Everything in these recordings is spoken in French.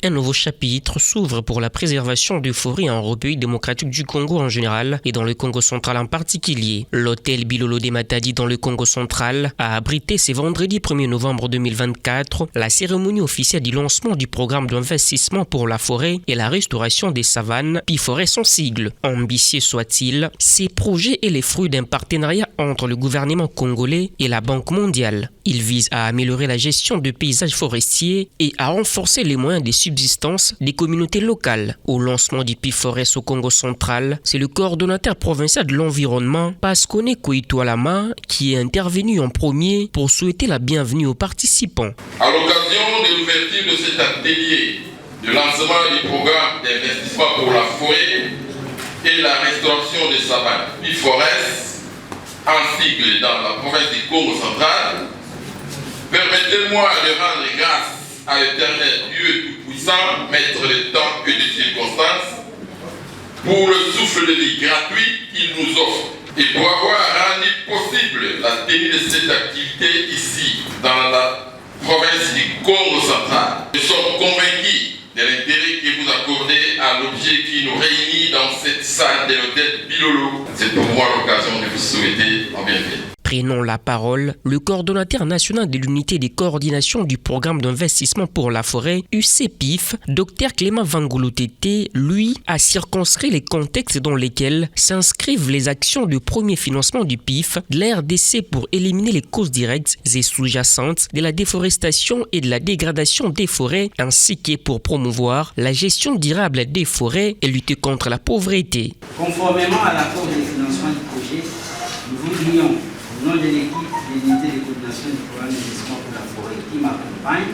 Un nouveau chapitre s'ouvre pour la préservation des forêts en République démocratique du Congo en général et dans le Congo central en particulier. L'hôtel Bilolo de Matadi dans le Congo central a abrité ce vendredi 1er novembre 2024 la cérémonie officielle du lancement du programme d'investissement pour la forêt et la restauration des savanes, PIFORES son sigle. Ambitieux soit-il, ces projets est les fruits d'un partenariat entre le gouvernement congolais et la Banque mondiale. Il vise à améliorer la gestion de paysages forestiers et à renforcer les moyens de subsistance des communautés locales. Au lancement du PIFORES au Congo central, c'est le coordonnateur provincial de l'environnement, Pascone Koitoalama, qui est intervenu en premier pour souhaiter la bienvenue aux participants. À l'occasion de l'ouverture de cet atelier de lancement du programme d'investissement pour la forêt et la restauration des savanes, PIFORES, en sigle dans la province du Congo central, permettez-moi de rendre grâce à l'éternel Dieu Tout-Puissant, maître des temps et des circonstances, pour le souffle de vie gratuit qu'il nous offre et pour avoir rendu possible la tenue de cette activité ici, dans la province du Congo central. Nous sommes convaincus de l'intérêt que vous accordez à l'objet qui nous réunit dans cette salle de l'hôtel Bilolo. C'est pour moi l'occasion de vous souhaiter la bienvenue. Prenant la parole, le coordonnateur national de l'unité de coordination du programme d'investissement pour la forêt, UCPIF, Dr Clément Vangolotete, lui, a circonscrit les contextes dans lesquels s'inscrivent les actions de premier financement du PIF de la RDC pour éliminer les causes directes et sous-jacentes de la déforestation et de la dégradation des forêts, ainsi que pour promouvoir la gestion durable des forêts et lutter contre la pauvreté. Conformément à l'accord de financement du projet, nous voudrions, au nom de l'équipe de l'unité de coordination du programme d'investissement pour la forêt qui m'accompagne,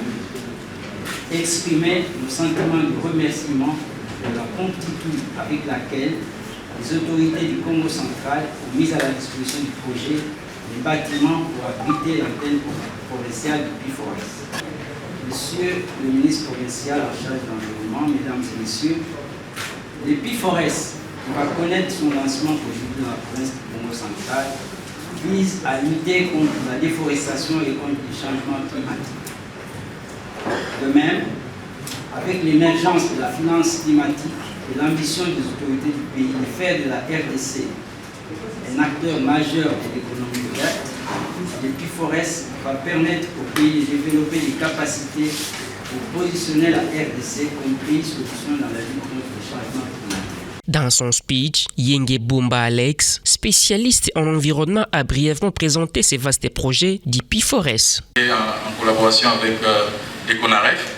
exprimer nos sentiments de remerciement de la promptitude avec laquelle les autorités du Congo central ont mis à la disposition du projet des bâtiments pour abriter l'antenne provinciale du PIFORES. Monsieur le ministre provincial en charge de l'environnement, mesdames et messieurs, le PIFORES, pour connaître son lancement aujourd'hui dans la province du Congo central, vise à lutter contre la déforestation et contre les changements climatiques. De même, avec l'émergence de la finance climatique et l'ambition des autorités du pays de faire de la RDC un acteur majeur de l'économie verte, le PIFORES va permettre au pays de développer des capacités pour positionner la RDC comme pays solution dans la lutte contre les changements climatiques. Dans son speech, Yenge Bumba Alex, spécialiste en environnement, a brièvement présenté ces vastes projets du PIFORES. En collaboration avec les CONAREF,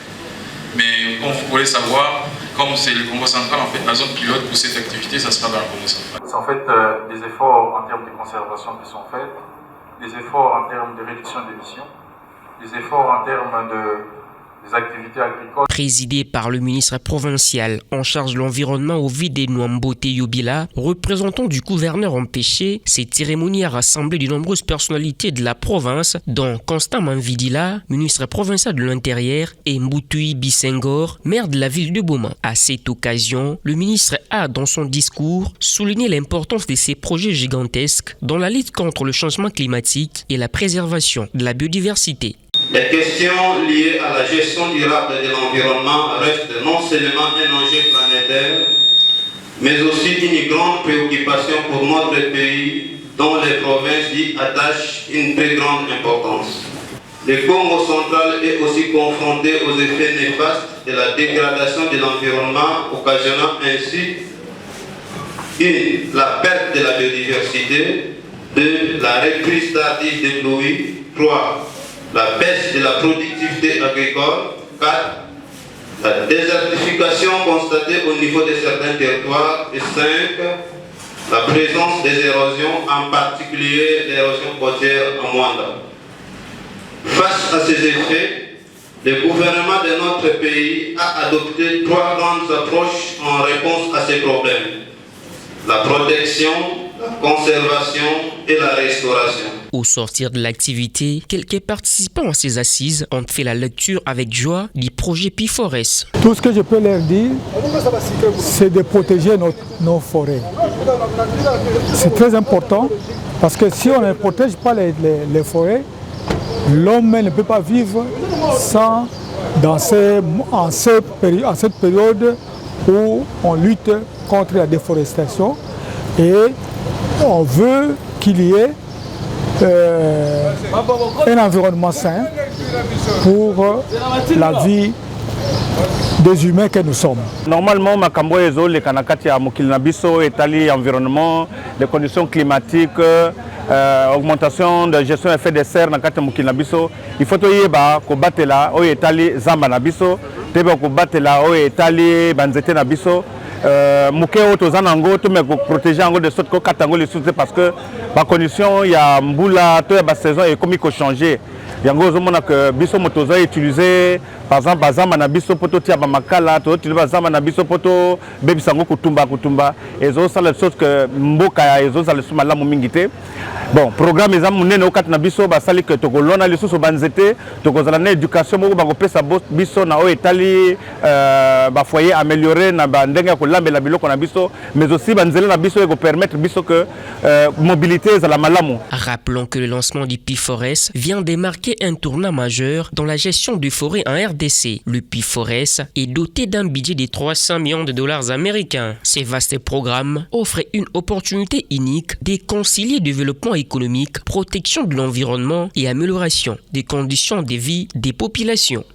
mais comme vous pouvez savoir, comme c'est le Congo central, en fait, la zone pilote pour cette activité, ça sera dans le Congo central. C'est en fait des efforts en termes de conservation qui sont faits, des efforts en termes de réduction d'émissions, des efforts en termes des activités agricoles. Présidé par le ministre provincial en charge de l'environnement Ovide Nwambote Yobila, représentant du gouverneur empêché, cette cérémonie a rassemblé de nombreuses personnalités de la province, dont Constant Manvidila, ministre provincial de l'Intérieur, et Mbutui Bissengor, maire de la ville de Boma. À cette occasion, le ministre a, dans son discours, souligné l'importance de ces projets gigantesques dans la lutte contre le changement climatique et la préservation de la biodiversité. Les questions liées à la gestion durable de l'environnement restent non seulement un enjeu planétaire, mais aussi une grande préoccupation pour notre pays, dont les provinces y attachent une très grande importance. Le Congo central est aussi confronté aux effets néfastes de la dégradation de l'environnement, occasionnant ainsi la perte de la biodiversité, 2. La reprise tardive des pluies, 3. La baisse de la productivité agricole, 4. La désertification constatée au niveau de certains territoires, et 5. La présence des érosions, en particulier l'érosion côtière en Mwanda. Face à ces effets, le gouvernement de notre pays a adopté 3 grandes approches en réponse à ces problèmes. La protection, la conservation et la restauration. Au sortir de l'activité, quelques participants à ces assises ont fait la lecture avec joie du projet PIFORES. Tout ce que je peux leur dire, c'est de protéger nos forêts. C'est très important parce que si on ne protège pas les forêts, l'homme ne peut pas vivre sans en cette période où on lutte contre la déforestation et on veut qu'il y ait un environnement sain pour la vie des humains que nous sommes. Normalement, makambo ezo le kanakati ya mokili na biso etali environnement, les conditions climatiques, augmentation de gestion effet de serre na kati ya mokili na biso. Il faut toyeba ko batela oyo etali zamba na biso, tebe ko batela oyo etali banzete na biso. Muke oyo toza nango to me ko protéger yango de sorte ko katango les soutes parce que ba condition ya mbula to ya ba saison ekomi ko changer. Yango ozomona que biso motoza utiliser par exemple bazama na biso poto tia ba makala to utiliser bazama na biso poto bebisango kutumba ezo sala de sorte que mboka ezo sala suma la mingi te. Bon programme ezam munene okati na biso ba sali que to kolona les sous banzete to kozala na éducation moko ba ko pesa biso na o etali ba foyer améliorer na ba ndenge ko lambela biloko na biso mais aussi banzela na biso ko permettre biso que mobilité za la malamu. Rappelons que le lancement du P4S vient de marquer un tournant majeur dans la gestion du forêt en RDC. Le P4S est doté d'un budget de 300 millions de dollars américains. Ces vastes programmes offrent une opportunité unique de concilier développement économique, protection de l'environnement et amélioration des conditions de vie des populations.